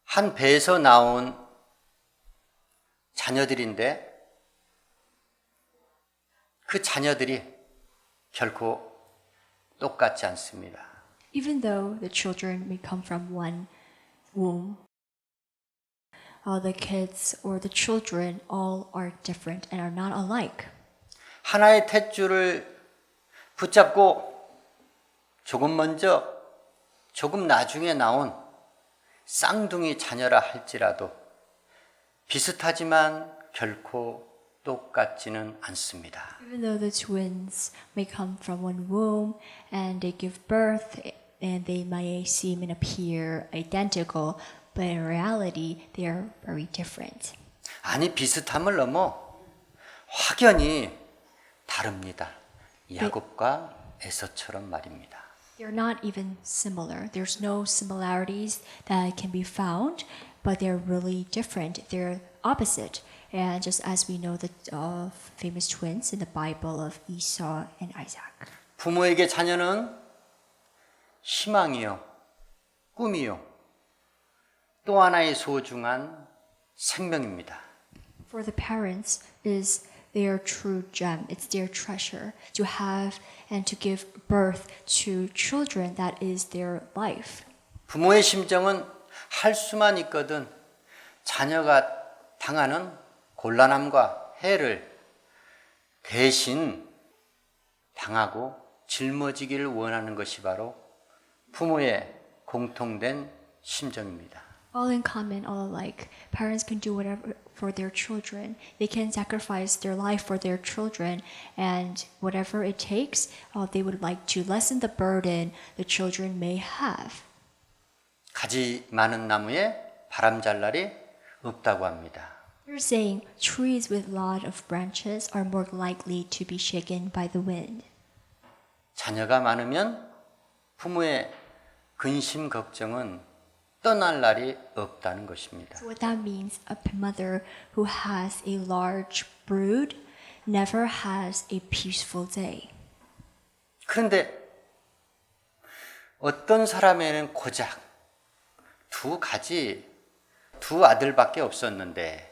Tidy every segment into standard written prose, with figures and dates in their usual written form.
한 배에서 나온 자녀들인데 그 자녀들이 결코 똑같지 않습니다. Even though the children may come from one womb, the kids or the children all are different and are not alike. 하나의 탯줄을 붙잡고 조금 먼저, 조금 나중에 나온 쌍둥이 자녀라 할지라도 비슷하지만 결코 똑같지는 않습니다. Even though the twins may come from one womb and they give birth and they may seem and appear identical, but in reality they are very different. 아니, 비슷함을 넘어 확연히 다릅니다. 야곱과 에서처럼 말입니다. They're not even similar. There's no similarities that can be found, but they're really different. They're opposite. And just as we know the famous twins in the Bible of Esau and Isaac. 부모에게 자녀는 희망이요, 꿈이요, 또 하나의 소중한 생명입니다. For the parents is their true gem. It's their treasure to have and to give birth to children. That is their life. 부모의 심정은 할 수만 있거든 자녀가 당하는 곤란함과 해를 대신 당하고 짊어지기를 원하는 것이 바로 부모의 공통된 심정입니다. All in common, all alike. Parents can do whatever for their children. They can sacrifice their life for their children, and whatever it takes, they would like to lessen the burden the children may have. 가지 많은 나무에 바람 잘 날이 없다고 합니다. They're saying trees with a lot of branches are more likely to be shaken by the wind. 자녀가 많으면 부모의 근심 걱정은 떠날 날이 없다는 것입니다. So what that means, a mother who has a large brood never has a peaceful day. 그런데 어떤 사람에는 고작 두 아들밖에 없었는데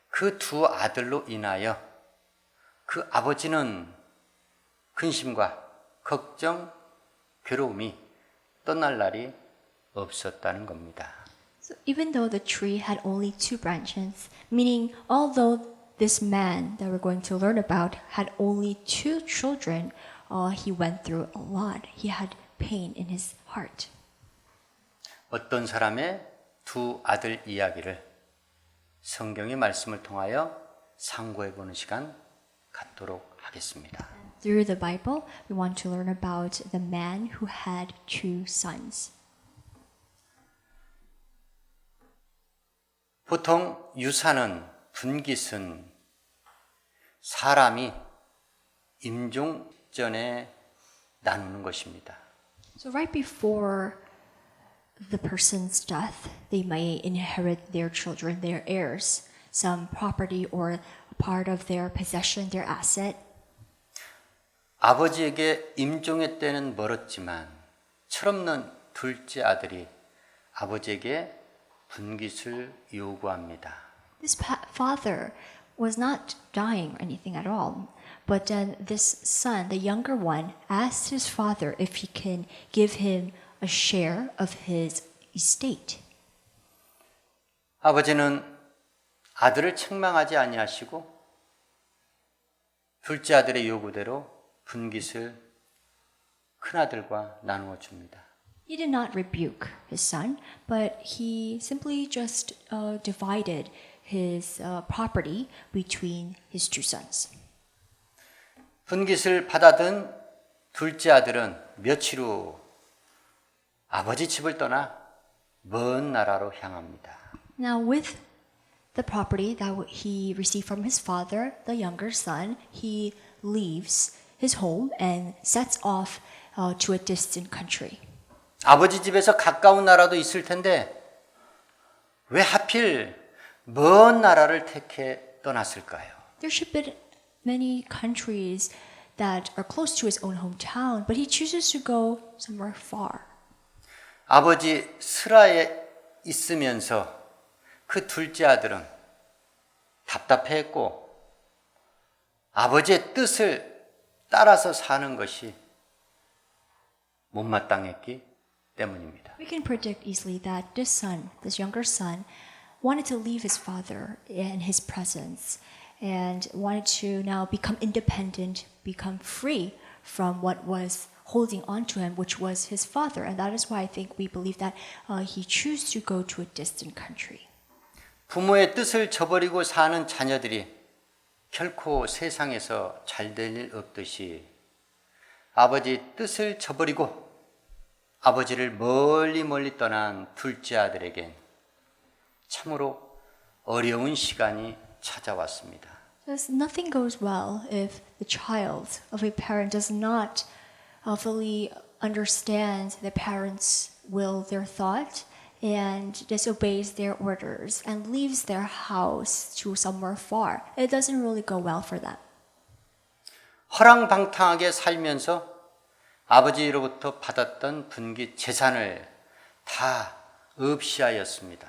그 두 아들로 인하여 그 아버지는 근심과 걱정, 괴로움이 떠날 날이 없었다는 겁니다. So even though the tree had only 2 branches, meaning although this man that we're going to learn about had only 2 children, he went through a lot. He had pain in his heart. 어떤 사람의 두 아들 이야기를 성경의 말씀을 통하여 상고해 보는 시간 갖도록 하겠습니다. Through the Bible, we want to learn about the man who had 2 sons. 보통 유산은 분깃은 사람이 임종 전에 나누는 것입니다. So right before the person's death, they may inherit their children, their heirs, some property or part of their possession, their asset. 아버지에게 임종의 때는 멀었지만 철없는 둘째 아들이 아버지에게 분깃을 요구합니다. This father was not dying or anything at all, but then this son, the younger one, asked his father if he can give him a share of his estate. 아버지는 아들을 책망하지 아니하시고 둘째 아들의 요구대로 분깃을 큰아들과 나누어 줍니다. He did not rebuke his son, but he simply just divided his property between his 2 sons. 분깃을 받아든 둘째 아들은 며칠 후 아버지 집을 떠나 먼 나라로 향합니다. Now with the property that he received from his father, the younger son, he leaves his home and sets off to a distant country. 아버지 집에서 가까운 나라도 있을 텐데 왜 하필 먼 나라를 택해 떠났을까요? There should be many countries that are close to his own hometown, but he chooses to go somewhere far. 아버지 스라의 있으면서 그 둘째 아들은 답답해했고 아버지의 뜻을 따라서 사는 것이 못마땅했기 때문입니다. We can predict easily that this younger son, wanted to leave his father and his presence and wanted to now become independent, become free from what was holding on to him, which was his father. And that is why I think we believe that he chose to go to a distant country. 부모의 뜻을 저버리고 사는 자녀들이 결코 세상에서 잘 될 일 없듯이 아버지 뜻을 저버리고 아버지를 멀리 떠난 둘째 아들에겐 참으로 어려운 시간이 찾아왔습니다. Because nothing goes well if the child of a parent does not fully understand the parent's will, their thought, and disobeys their orders and leaves their house to somewhere far. It doesn't really go well for them. 허랑방탕하게 살면서 아버지로부터 받았던 분기 재산을 다 없이하였습니다.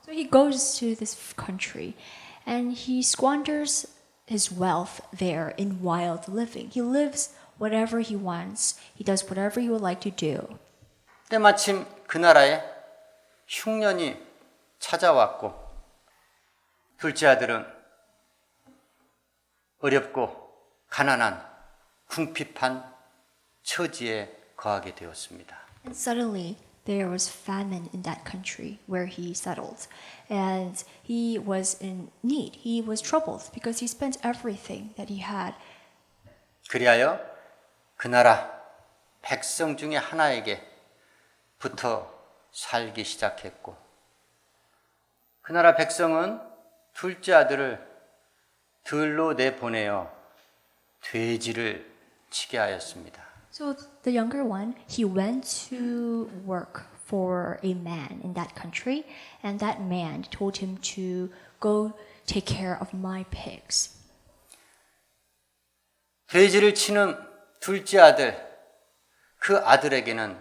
So he goes to this country and he squanders his wealth there in wild living. He lives whatever he wants. He does whatever he would like to do. 때마침 그 나라에 흉년이 찾아왔고 둘째 아들은 어렵고 가난한 궁핍한 처지에 거하게 되었습니다. And suddenly there was famine in that country where he settled. And he was in need. He was troubled because he spent everything that he had. 그리하여 그 나라 백성 중에 하나에게 붙어 살기 시작했고 그 나라 백성은 둘째 아들을 들로 내보내어 돼지를 치게 하였습니다. So the younger one, he went to work for a man in that country, and that man told him to go take care of my pigs. 돼지를 치는 둘째 아들, 그 아들에게는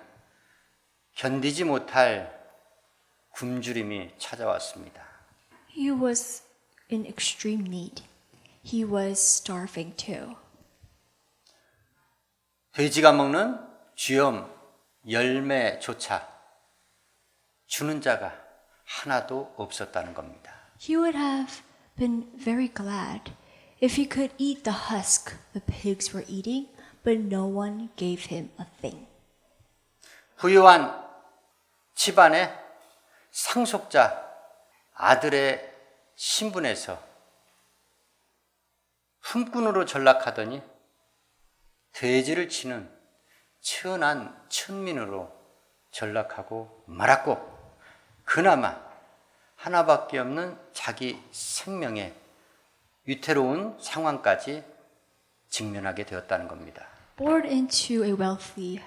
견디지 못할 굶주림이 찾아왔습니다. He was in extreme need. He was starving too. 돼지가 먹는 쥐엄 열매조차 주는 자가 하나도 없었다는 겁니다. He would have been very glad if he could eat the husk the pigs were eating, but no one gave him a thing. 부유한 집안의 상속자 아들의 신분에서 품꾼으로 전락하더니 돼지를 치는 천한 천민으로 전락하고 말았고 그나마 하나밖에 없는 자기 생명의 위태로운 상황까지 직면하게 되었다는 겁니다. Born into a wealthy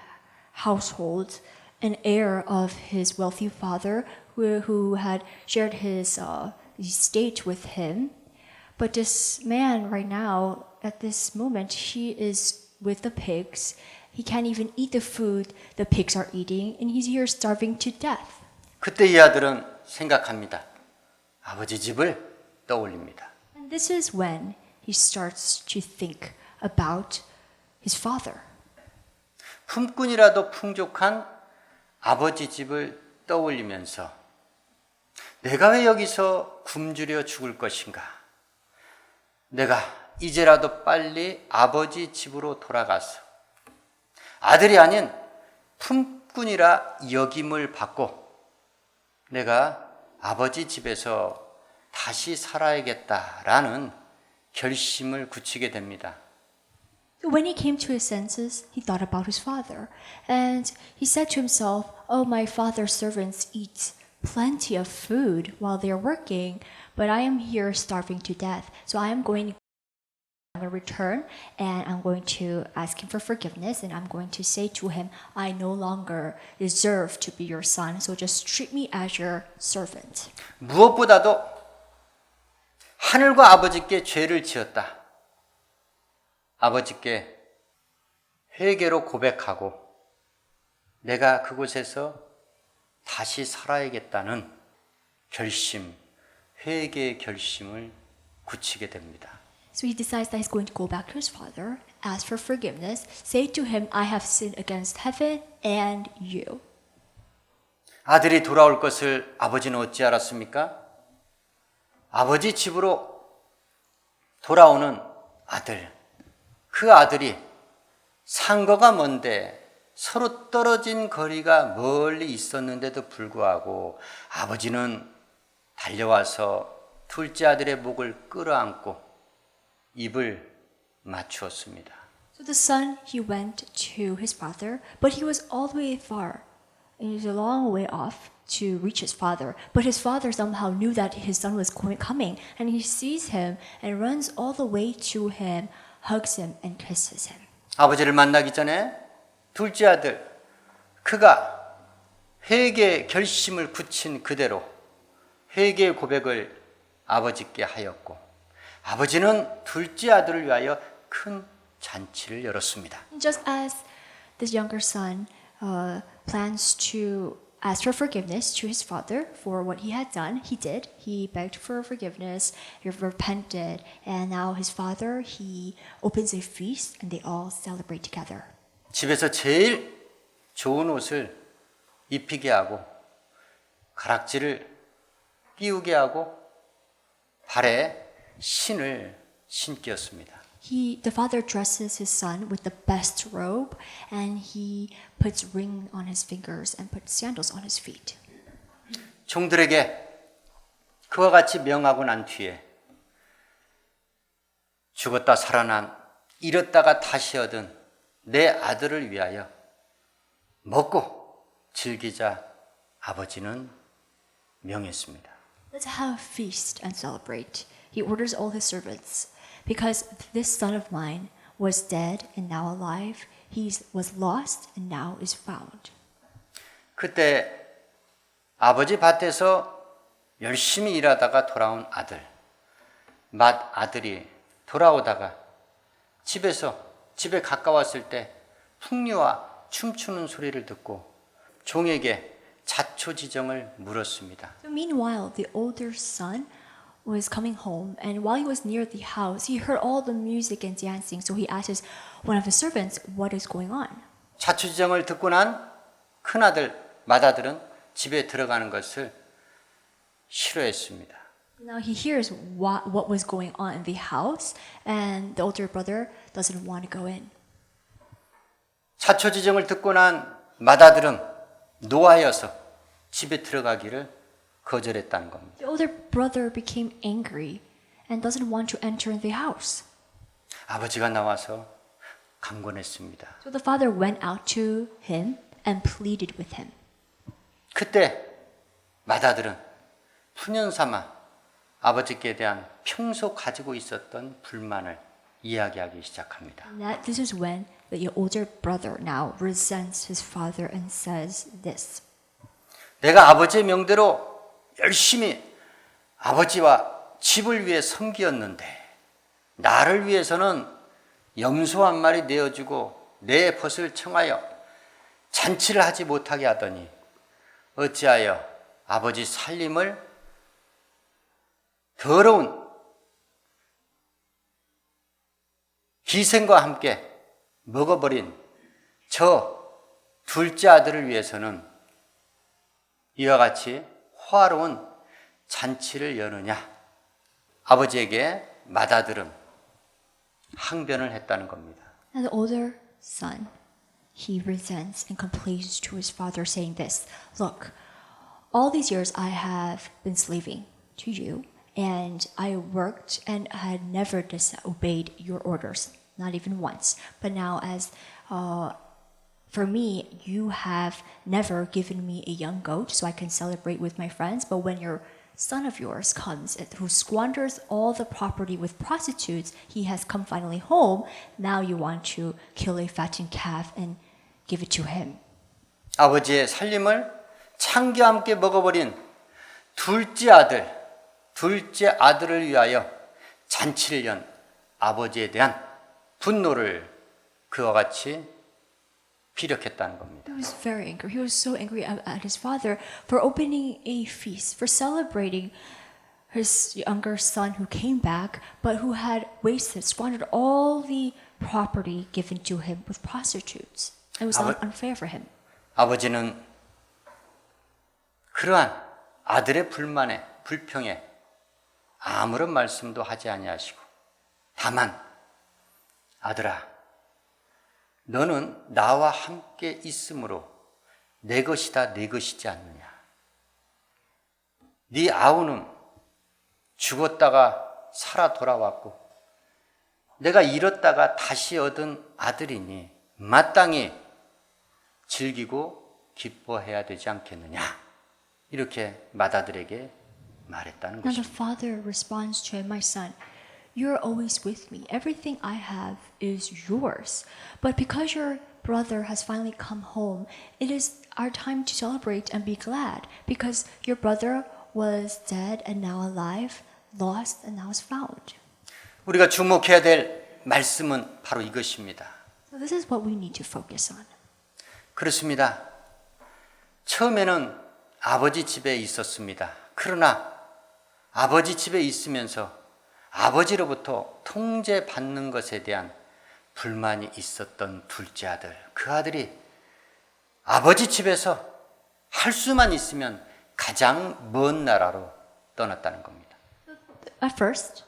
household, an heir of his wealthy father who had shared his estate with him. But this man right now, at this moment, he is with the pigs. He can't even eat the food the pigs are eating, and he's here starving to death. 그때 이 아들은 생각합니다. 아버지 집을 떠올립니다. And this is when he starts to think about his father. 품꾼이라도 풍족한 아버지 집을 떠올리면서 내가 왜 여기서 굶주려 죽을 것인가? 내가 이제라도 빨리 아버지 집으로 돌아가서 아들이 아닌 품꾼이라 여김을 받고 내가 아버지 집에서 다시 살아야겠다라는 결심을 굳히게 됩니다. So when he came to his senses, he thought about his father. And he said to himself, "Oh, my father's servants eat plenty of food while they're working, but I am here starving to death. So I'm going to return and I'm going to ask him for forgiveness and I'm going to say to him, I no longer deserve to be your son, so just treat me as your servant." 무엇보다도 하늘과 아버지께 죄를 지었다. 아버지께 회개로 고백하고 내가 그곳에서 다시 살아야겠다는 결심, 회개의 결심을 굳히게 됩니다. So he decides that he's going to go back to his father, ask for forgiveness, say to him, I have sinned against heaven and you. 아들이 돌아올 것을 아버지는 어찌 알았습니까? 아버지 집으로 돌아오는 아들, 그 아들이 상거가 먼데 서로 떨어진 거리가 멀리 있었는데도 불구하고 아버지는 달려와서 둘째 아들의 목을 끌어안고 입을 맞추었습니다. So the son, he went to his father, but he was all the way far. It was a long way off to reach his father. But his father somehow knew that his son was coming, and he sees him and runs all the way to him, hugs him, and kisses him. 아버지를 만나기 전에 둘째 아들, 그가 회개의 결심을 굳힌 그대로 회개의 고백을 아버지께 하였고, 아버지는 둘째 아들을 위하여 큰 잔치를 열었습니다. Just as this younger son plans to ask for forgiveness to his father for what he had done, he did. He begged for forgiveness, he repented, and now his father, he opens a feast and they all celebrate together. 집에서 제일 좋은 옷을 입히게 하고 가락지를 끼우게 하고 발에 신을 신겼습니다. The father dresses his son with the best robe, and he puts ring on his fingers and puts sandals on his feet. 종들에게 그와 같이 명하고 난 뒤에 죽었다 살아난 잃었다가 다시 얻은 내 아들을 위하여 먹고 즐기자 아버지는 명했습니다. Let's have a feast and celebrate. He orders all his servants. Because this son of mine was dead and now alive, he was lost and now is found. 그때 아버지 밭에서 열심히 일하다가 돌아온 아들, 맏아들이 돌아오다가 집에 가까웠을 때 풍류와 춤추는 소리를 듣고 종에게 자초지정을 물었습니다. So meanwhile, the older son was coming home, and while he was near the house, he heard all the music and dancing. So he asks one of his servants, "What is going on?" 자초지정을 듣고 난 큰아들, 맏아들은 집에 들어가는 것을 싫어했습니다. Now he hears what was going on in the house, and the older brother doesn't want to go in. 자초지정을 듣고 난 맏아들은 노하여서 집에 들어가기를 거절했다는 겁니다. The older brother became angry and doesn't want to enter in the house. 아버지가 나와서 강권했습니다. So the father went out to him and pleaded with him. 그때 맏아들은 푸념삼아 아버지께 대한 평소 가지고 있었던 불만을 이야기하기 시작합니다. And this is when the older brother now resents his father and says this. 내가 아버지의 명대로 열심히 아버지와 집을 위해 섬기었는데 나를 위해서는 염소 한 마리 내어주고 내 벗을 청하여 잔치를 하지 못하게 하더니 어찌하여 아버지 살림을 더러운 기생과 함께 먹어버린 저 둘째 아들을 위해서는 이와 같이 화로운 잔치를 여느냐. 아버지에게 맏아들은 항변을 했다는 겁니다. And the older son, he resents and complains to his father, saying this, "Look, all these years I have been slaving to you, and I worked and had never disobeyed your orders, not even once. But now for me, you have never given me a young goat so I can celebrate with my friends. But when your son of yours comes, who squanders all the property with prostitutes, he has come finally home. Now you want to kill a fattened calf and give it to him." 아버지의 살림을 창기와 함께 먹어버린 둘째 아들을 위하여 잔치를 연 아버지에 대한 분노를 그와 같이 피력했다는 겁니다. He was very angry. He was so angry at his father for opening a feast, for celebrating his younger son who came back, but who had wasted, squandered all the property given to him with prostitutes. It was not unfair for him. 아버지는 그러한 아들의 불만에 불평에 아무런 말씀도 하지 아니하시고 다만 아들아 너는 나와 함께 있으므로 내 것이다 내 것이지 않느냐. 네 아우는 죽었다가 살아 돌아왔고 내가 잃었다가 다시 얻은 아들이니 마땅히 즐기고 기뻐해야 되지 않겠느냐. 이렇게 맏아들에게 말했다는 Now the 것입니다. father responds to him, my son, you're always with me. Everything I have is yours. But because your brother has finally come home, it is our time to celebrate and be glad. Because your brother was dead and now alive, lost and now is found. 우리가 주목해야 될 말씀은 바로 이것입니다. So this is what we need to focus on. 그렇습니다. 처음에는 아버지 집에 있었습니다. 그러나 아버지 집에 있으면서 아버지로부터 통제받는 것에 대한 불만이 있었던 둘째 아들. 그 아들이 아버지 집에서 할 수만 있으면 가장 먼 나라로 떠났다는 겁니다. At first,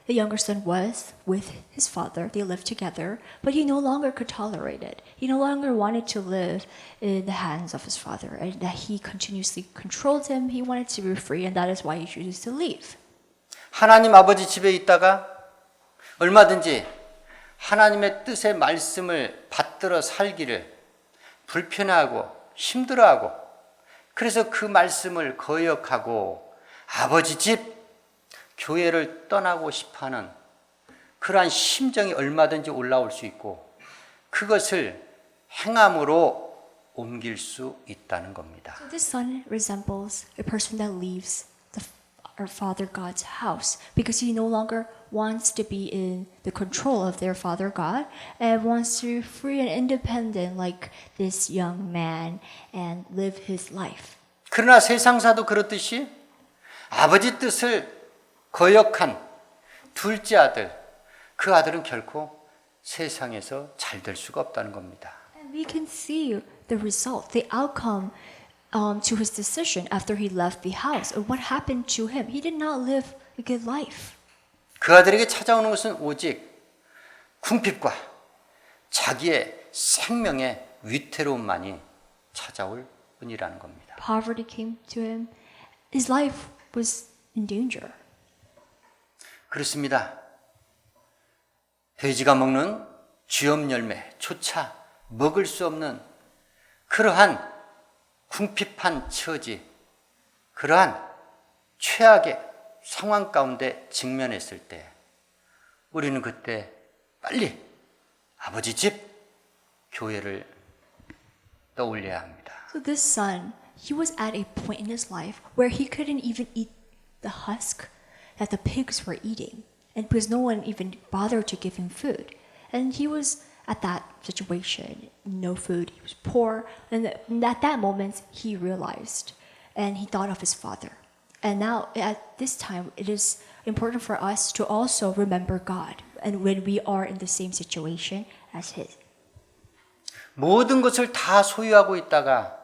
the younger son was with his father. They lived together, but he no longer could tolerate it. He no longer wanted to live in the hands of his father, and that he continuously controlled him. He wanted to be free, and that is why he chooses to leave. 하나님 아버지 집에 있다가 얼마든지 하나님의 뜻의 말씀을 받들어 살기를 불편해하고 힘들어하고 그래서 그 말씀을 거역하고 아버지 집, 교회를 떠나고 싶어하는 그러한 심정이 얼마든지 올라올 수 있고 그것을 행함으로 옮길 수 있다는 겁니다. So this son resembles a person that leaves our Father God's house because he no longer wants to be in the control of their Father God and wants to be free and independent like this young man and live his life. 그러나 세상사도 그렇듯이 아버지 뜻을 거역한 둘째 아들, 그 아들은 결코 세상에서 잘 될 수가 없다는 겁니다. And we can see the result, the outcome to his decision after he left the house. And what happened to him? He did not live a good life. 그 아들에게 찾아오는 것은 오직 궁핍과 자기의 생명의 위태로움만이 찾아올 뿐이라는 겁니다. Poverty came to him. His life was in danger. 그렇습니다. 돼지가 먹는 쥐염 열매조차 먹을 수 없는 그러한 궁핍한 처지, 그러한 최악의 상황 가운데 직면했을 때 우리는 그때 빨리 아버지 집, 교회를 떠올려야 합니다. So this son, he was at a point in his life where he couldn't even eat the husk that the pigs were eating, and because no one even bothered to give him food. And he was at that situation, no food, he was poor, and at that moment he realized, and he thought of his father. And now at this time, it is important for us to also remember God, and when we are in the same situation as his. 모든 것을 다 소유하고 있다가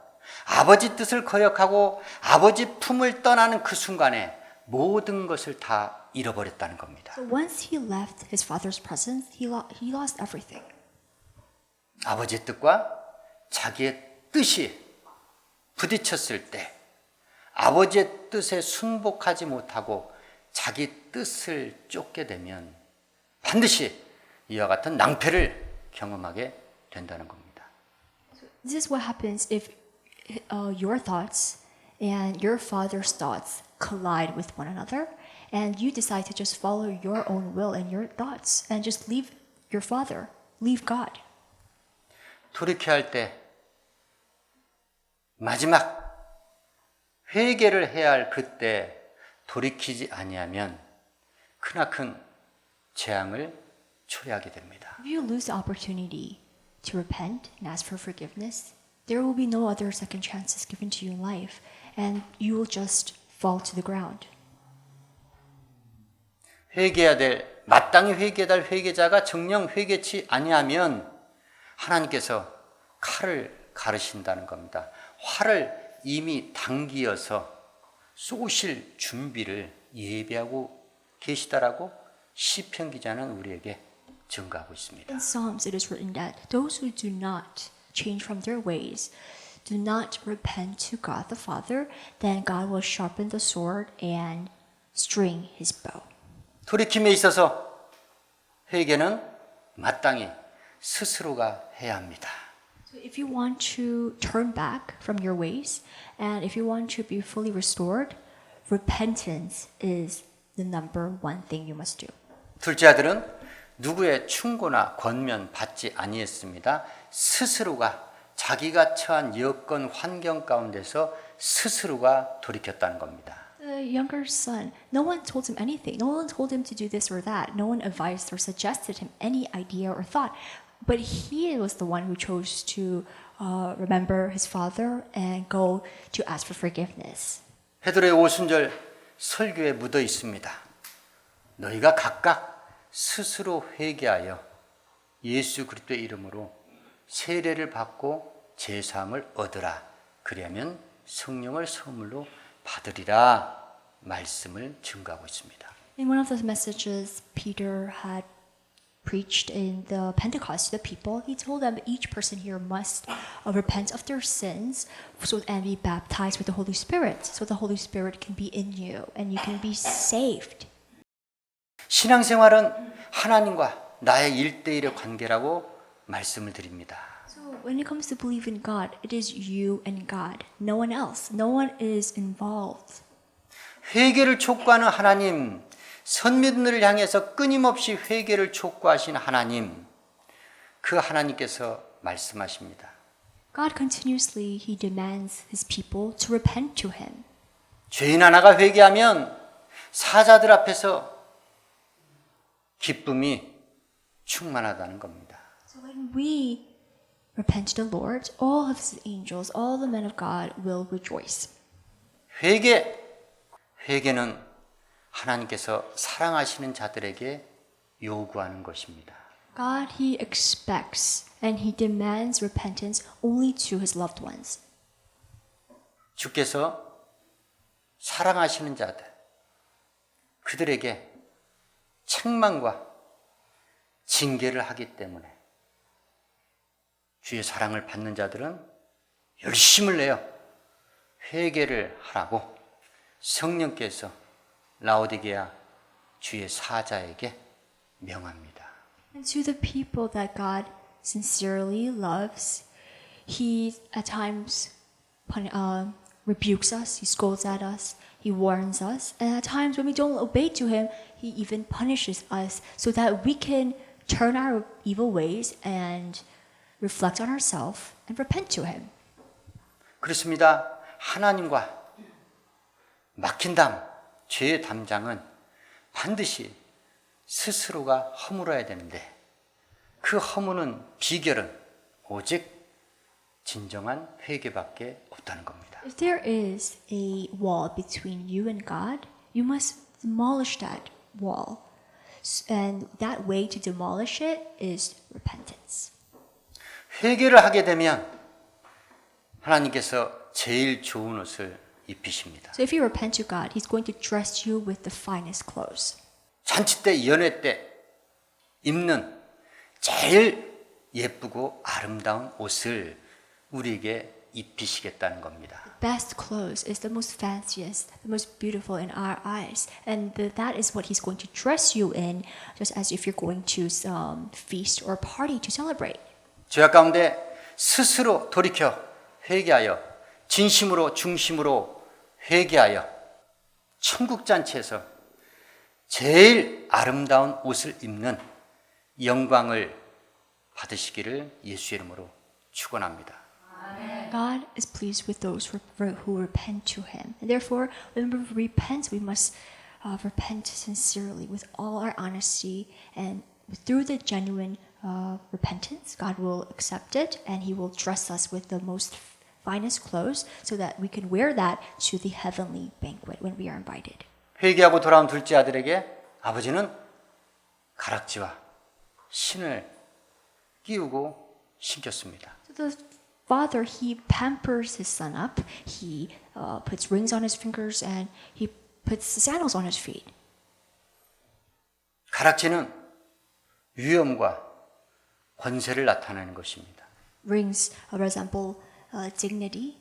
아버지 뜻을 거역하고 아버지 품을 떠나는 그 순간에 모든 것을 다 잃어버렸다는 겁니다. So once he left his father's presence, he lost everything. 아버지의 뜻과 자기의 뜻이 부딪혔을 때 아버지의 뜻에 순복하지 못하고 자기 뜻을 쫓게 되면 반드시 이와 같은 낭패를 경험하게 된다는 겁니다. This is what happens if your thoughts and your father's thoughts collide with one another, and you decide to just follow your own will and your thoughts and just leave your father, leave God. 돌이켜야 할 때 마지막 회개를 해야 할 그때 돌이키지 아니하면 크나큰 재앙을 초래하게 됩니다. If you lose the opportunity to repent and ask for forgiveness, there will be no other second chances given to you in life, and you will just fall to the ground. 회개해야 될 마땅히 회개해야 될 회개자가 정령 회개치 아니하면 하나님께서 칼을 가르신다는 겁니다. 활을 이미 당기어서 쏘실 준비를 예비하고 계시다라고 시편 기자는 우리에게 증거하고 있습니다. In Psalms it is written that those who do not change from their ways, do not repent to God the Father, then God will sharpen the sword and string his bow. 돌이킴에 있어서 회개는 마땅히 스스로가 해야 합니다. So if you want to turn back from your ways, and if you want to be fully restored, repentance is the number one thing you must do. 둘째 아들은 누구의 충고나 권면 받지 아니했습니다. 스스로가 자기가 처한 여건 환경 가운데서 스스로가 돌이켰다는 겁니다. The younger son, no one told him anything. No one told him to do this or that. No one advised or suggested him any idea or thought. But he was the one who chose to remember his father and go to ask for forgiveness. 베드로의 오순절 설교에 묻어 있습니다. 너희가 각각 스스로 회개하여 예수 그리스도의 이름으로 세례를 받고 제사함을 얻으라. 그리하면 성령을 선물로 받으리라. 말씀을 증거하고 있습니다. In one of the messages Peter had preached in the Pentecost to the people, he told them each person here must repent of their sins and be baptized with the Holy Spirit, so the Holy Spirit can be in you and you can be saved. 신앙생활은 하나님과 나의 1대1의 관계라고 말씀을 드립니다. So when it comes to believe in God, it is you and God, no one else. No one is involved. 회개를 촉구하는 하나님, 선민들을 향해서 끊임없이 회개를 촉구하신 하나님, 그 하나님께서 말씀하십니다. God continuously, He demands His people to repent to Him. 죄인 하나가 회개하면 사자들 앞에서 기쁨이 충만하다는 겁니다. So when we repent to the Lord, all of His angels, all the men of God will rejoice. 회개는 하나님께서 사랑하시는 자들에게 요구하는 것입니다. God, He expects and He demands repentance only to His loved ones. 주께서 사랑하시는 자들, 그들에게 책망과 징계를 하기 때문에 주의 사랑을 받는 자들은 열심을 내어 회개를 하라고 성령께서 라오디게아 주의 사자에게 명합니다. And to the people that God sincerely loves, He at times rebukes us, He scolds at us, He warns us, and at times when we don't obey to Him, He even punishes us so that we can turn our evil ways and reflect on ourselves and repent to Him. 그렇습니다. 하나님과 막힌 죄의 담장은 반드시 스스로가 허물어야 되는데 그 허무는 비결은 오직 진정한 회개밖에 없다는 겁니다. If there is a wall between you and God, you must demolish that wall. And that way to demolish it is repentance. 회개를 하게 되면 하나님께서 제일 좋은 옷을 입히십니다. So if you repent to God, He's going to dress you with the finest clothes. 잔치 때, 연회 때 입는 제일 예쁘고 아름다운 옷을 우리에게 입히시겠다는 겁니다. Best clothes is the most fanciest, the most beautiful in our eyes. And that is what He's going to dress you in, just as if you're going to some feast or party to celebrate. 죄악 가운데 스스로 돌이켜 회개하여 진심으로 중심으로 회개하여 천국잔치에서 제일 아름다운 옷을 입는 영광을 받으시기를 예수의 이름으로 축원합니다. God is pleased with those who repent to Him. And therefore, when we repent, we must repent sincerely with all our honesty and through the genuine repentance, God will accept it, and He will dress us with the most finest clothes so that we can wear that to the heavenly banquet when we are invited. 회개하고 돌아온 둘째 아들에게 아버지는 가락지와 신을 끼우고 신겼습니다. So the father, he pampers his son up. He puts rings on his fingers and he puts sandals on his feet. 가락지는 위엄과 권세를 나타내는 것입니다. Rings resemble dignity.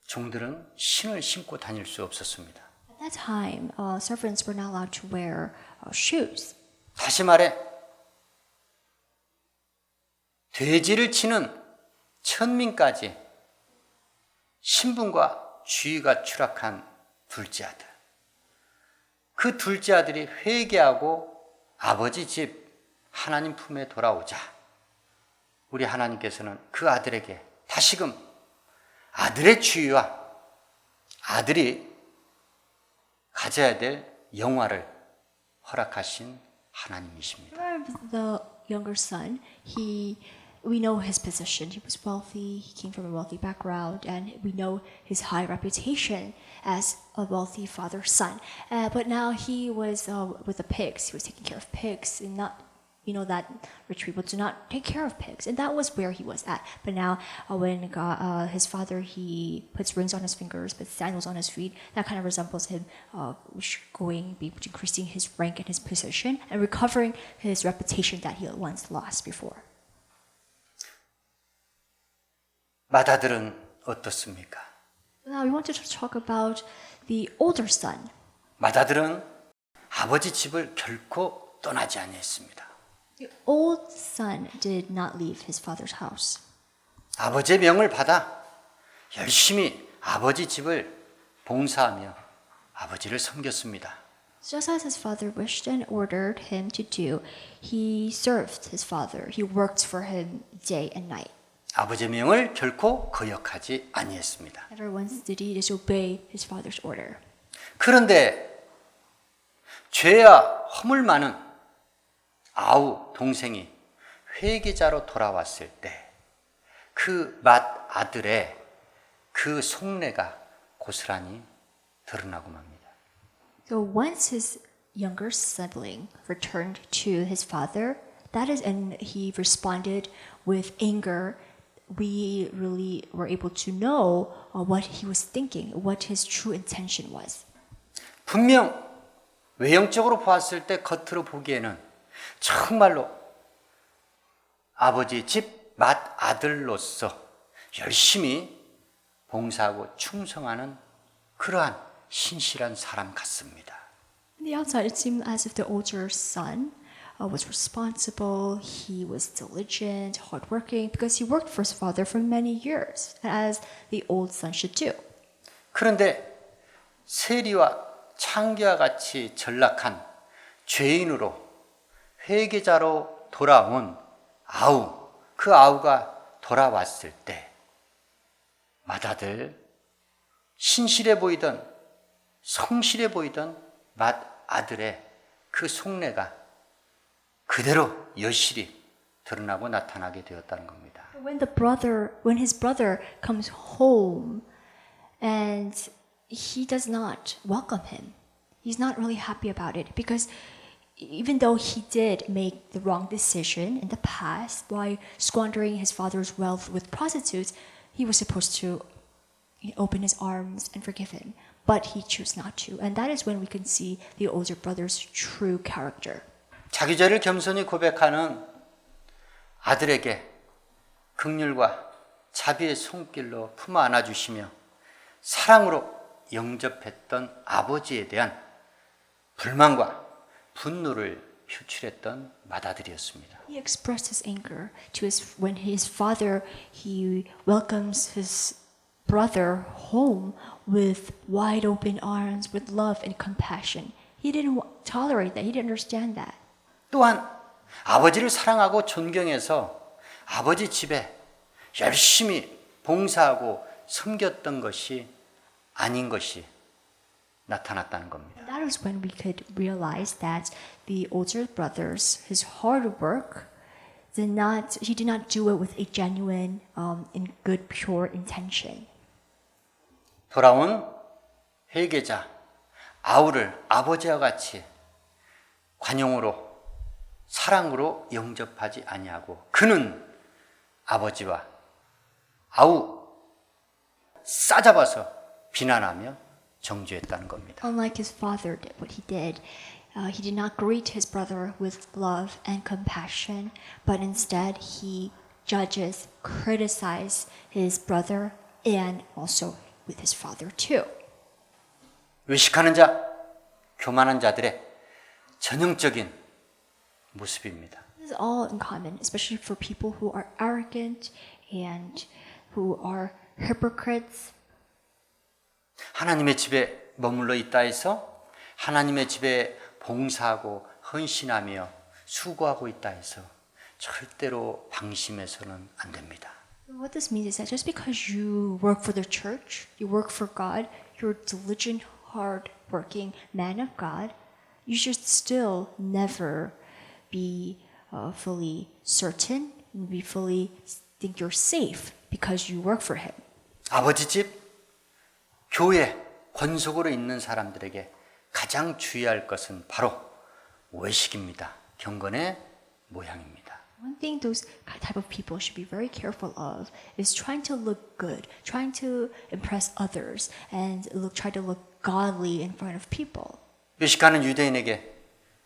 종들은 신을 신고 다닐 수 없었습니다. At that time, servants were not allowed to wear shoes. 다시 말해 돼지를 치는 천민까지 신분과 주의가 추락한 둘째 아들. 그 둘째 아들이 회개하고 아버지 집 하나님 품에 돌아오자 우리 하나님께서는 그 아들에게 다시금 아들의 주의와 아들이 가져야 될 영화를 허락하신 하나님이십니다. The younger son, we know his position. He was wealthy. He came from a wealthy background, and we know his high reputation as a wealthy father's son. But now he was with the pigs. He was taking care of pigs, and not, that rich people do not take care of pigs, and that was where he was at. But now, when his father, he puts rings on his fingers, puts sandals on his feet, that kind of resembles him increasing his rank and his position, and recovering his reputation that he once lost before. 맏아들은 어떻습니까? Now we wanted to talk about the older son. 맏아들은 아버지 집을 결코 떠나지 아니했습니다. The old son did not leave his father's house. 아버지의 명을 받아 열심히 아버지 집을 봉사하며 아버지를 섬겼습니다. Just as his father wished and ordered him to do, he served his father. He worked for him day and night. 아버지의 명을 결코 거역하지 아니했습니다. Never once did he disobey his father's order. 그런데 죄와 허물 많은 아우 동생이 회개자로 돌아왔을 때 그 맏아들의 그 속내가 고스란히 드러나고 맙니다. So once his younger sibling returned to his father, and he responded with anger, we really were able to know what he was thinking, what his true intention was. 분명 외형적으로 보았을 때 겉으로 보기에는 정말로 아버지 집 맏아들로서 열심히 봉사하고 충성하는 그러한 신실한 사람 같습니다. On the outside, it seemed as if the older son was responsible, he was diligent, hardworking, because he worked for his father for many years, as the old son should do. 그런데 세리와 창기와 같이 전락한 죄인으로 회개자로 돌아온 아우, 그 아우가 돌아왔을 때 맏아들, 신실해 보이던 성실해 보이던 맏아들의 그 속내가 그대로 여실히 드러나고 나타나게 되었다는 겁니다. When his brother comes home and he does not welcome him, he's not really happy about it because even though he did make the wrong decision in the past by squandering his father's wealth with prostitutes, he was supposed to open his arms and forgive him, but he chose not to. And that is when we can see the older brother's true character. 자기 죄를 겸손히 고백하는 아들에게 긍휼과 자비의 손길로 품어 안아주시며 사랑으로 영접했던 아버지에 대한 불만과 분노를 표출했던 맏아들이었습니다. He expressed his anger when his father, he welcomes his brother home with wide open arms, with love and compassion. He didn't tolerate that. He didn't understand that. 또한 아버지를 사랑하고 존경해서 아버지 집에 열심히 봉사하고 섬겼던 것이 아닌 것이 나타났다는 겁니다. And that was when we could realize that the older brothers, his hard work he did not do it with a genuine and good, pure intention. 돌아온 회개자 아우를 아버지와 같이 관용으로 사랑으로 영접하지 아니하고 그는 아버지와 아우 싸잡아서 비난하며 정죄했다는 겁니다. Unlike his father did what he did not greet his brother with love and compassion, but instead he judges, criticizes his brother and also with his father too. 외식하는 자, 교만한 자들의 전형적인 모습입니다. This is all in common, especially for people who are arrogant and who are hypocrites. 하나님의 집에 머물러 있다 해서 하나님의 집에 봉사하고 헌신하며 수고하고 있다 해서 절대로 방심해서는 안 됩니다. What this means is that just because you work for the church, you work for God, you're a diligent, hard-working man of God, you should still never be fully certain, be fully think you're safe because you work for Him. 아버지 집, 교회, 권속으로 있는 사람들에게 가장 주의할 것은 바로 외식입니다. 경건의 모양입니다. One thing those type of people should be very careful of is trying to look good, trying to impress others, and try to look godly in front of people. 외식하는 유대인에게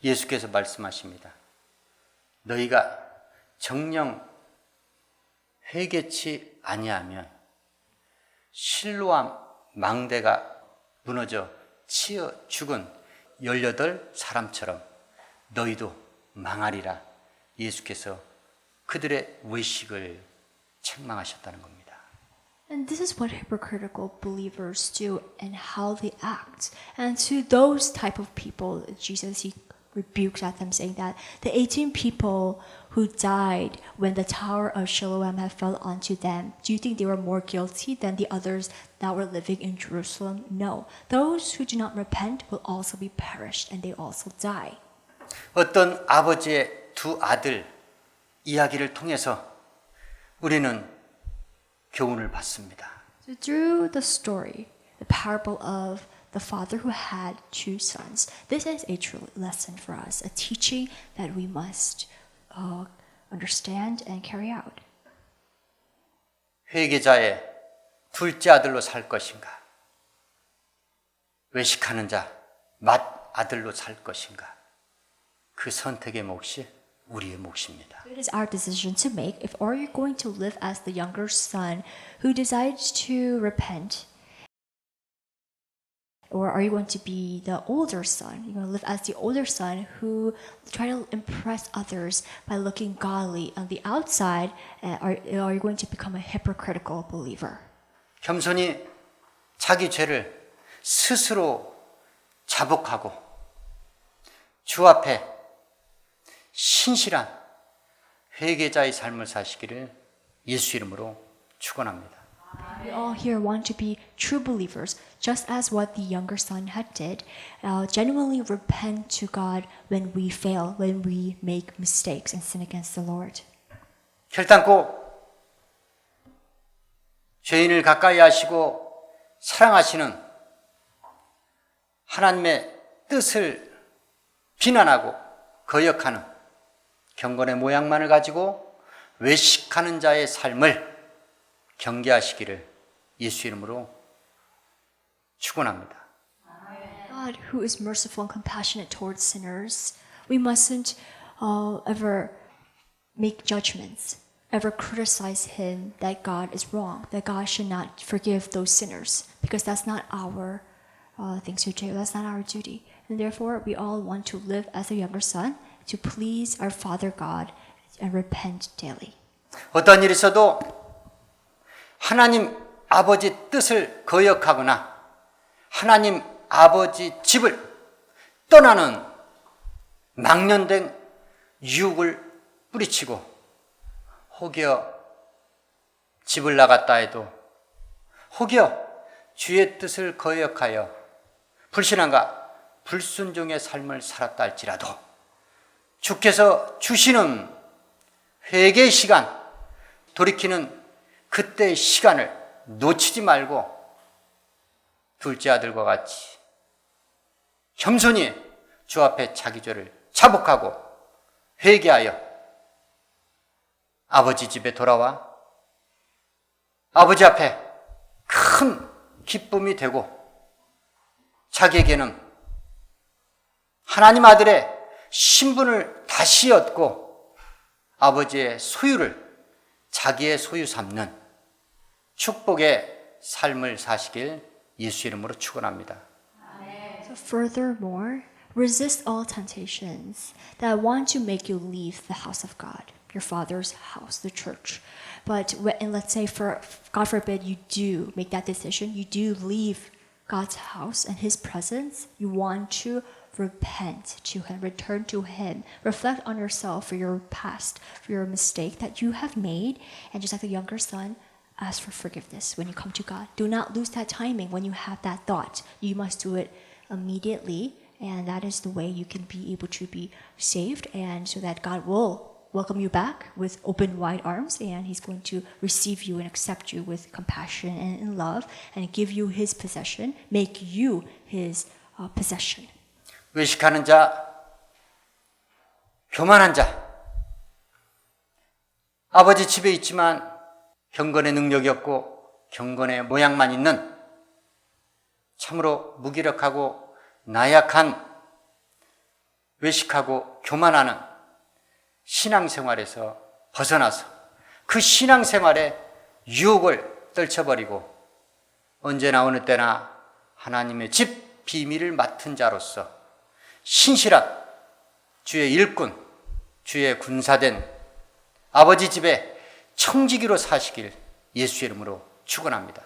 예수께서 말씀하십니다. 너희가 정령 회개치 아니하면 실로암 망대가 무너져 치어 죽은 18사람처럼 너희도 망하리라. 예수께서 그들의 외식을 책망하셨다는 겁니다. And this is what hypocritical believers do and how they act. And to those type of people, Jesus, he rebuked at them, saying that the 18 people who died when the tower of Siloam had fell onto them, do you think they were more guilty than the others that were living in Jerusalem? No. Those who do not repent will also be perished, and they also die. 어떤 아버지의 두 아들 이야기를 통해서 우리는 교훈을 받습니다. So through the story, the parable of the father who had two sons, this is a true lesson for us, a teaching that we must understand and carry out. 회개자의 둘째 아들로 살 것인가? 외식하는 자 맏 아들로 살 것인가? 그 선택의 몫이 우리의 몫입니다. It is our decision to make if are you going to live as the younger son who decides to repent, or are you going to be the older son? You're going to live as the older son who try to impress others by looking godly on the outside, are you going to become a hypocritical believer? 겸손히 자기 죄를 스스로 자복하고 주 앞에 신실한 회개자의 삶을 사시기를 예수 이름으로 축원합니다. We all here want to be true believers, just as what the younger son had did, genuinely repent to God when we fail, when we make mistakes and sin against the Lord. 결단코 죄인을 가까이 하시고 사랑하시는 하나님의 뜻을 비난하고 거역하는 경건의 모양만을 가지고 외식하는 자의 삶을 경계하시기를 예수 이름으로 축원합니다. God, who is merciful and compassionate towards sinners, we mustn't ever make judgments, ever criticize Him that God is wrong, that God should not forgive those sinners, because that's not our thing to do, that's not our duty. And therefore, we all want to live as a younger son, to please our Father God and repent daily. 어떤 일이 있어도 하나님 아버지 뜻을 거역하거나 하나님 아버지 집을 떠나는 망년된 유혹을 뿌리치고 혹여 집을 나갔다 해도 혹여 주의 뜻을 거역하여 불신앙과 불순종의 삶을 살았다 할지라도 주께서 주시는 회개의 시간, 돌이키는 그때의 시간을 놓치지 말고 둘째 아들과 같이 겸손히 주 앞에 자기 죄를 자복하고 회개하여 아버지 집에 돌아와 아버지 앞에 큰 기쁨이 되고 자기에게는 하나님 아들의 신분을 다시 얻고 아버지의 소유를 자기의 소유 삼는 축복의 삶을 사시길 예수 이름으로 축원합니다. So furthermore, resist all temptations that want to make you leave the house of God, your Father's house, the church. But and let's say, for God forbid, you do make that decision, you do leave God's house and His presence, you want to repent to Him, return to Him, reflect on yourself for your past, for your mistake that you have made, and just like the younger son, ask for forgiveness when you come to God. Do not lose that timing when you have that thought. You must do it immediately, and that is the way you can be able to be saved, and so that God will welcome you back with open wide arms, and He's going to receive you and accept you with compassion and in love, and give you His possession, make you His possession. 외식하는 자, 교만한 자, 아버지 집에 있지만 경건의 능력이 없고 경건의 모양만 있는 참으로 무기력하고 나약한 외식하고 교만하는 신앙생활에서 벗어나서 그 신앙생활의 유혹을 떨쳐버리고 언제나 어느 때나 하나님의 집 비밀을 맡은 자로서 신실한 주의 일꾼, 주의 군사된 아버지 집에 청지기로 사시길 예수 이름으로 축원합니다.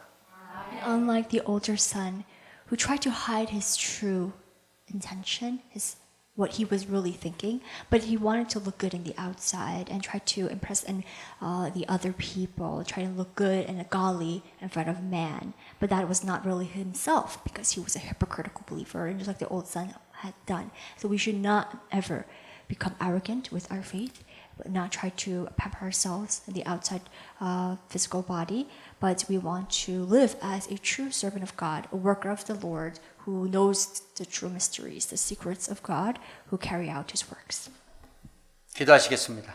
Unlike the older son who tried to hide his true intention, what he was really thinking, but he wanted to look good in the outside and try to impress the other people, try to look good and godly in front of man. But that was not really himself because he was a hypocritical believer, and just like the old son had done. So we should not ever become arrogant with our faith, but not try to pamper ourselves in the outside physical body, but we want to live as a true servant of God, a worker of the Lord, who knows the true mysteries, the secrets of God, who carry out His works. 기도하시겠습니다.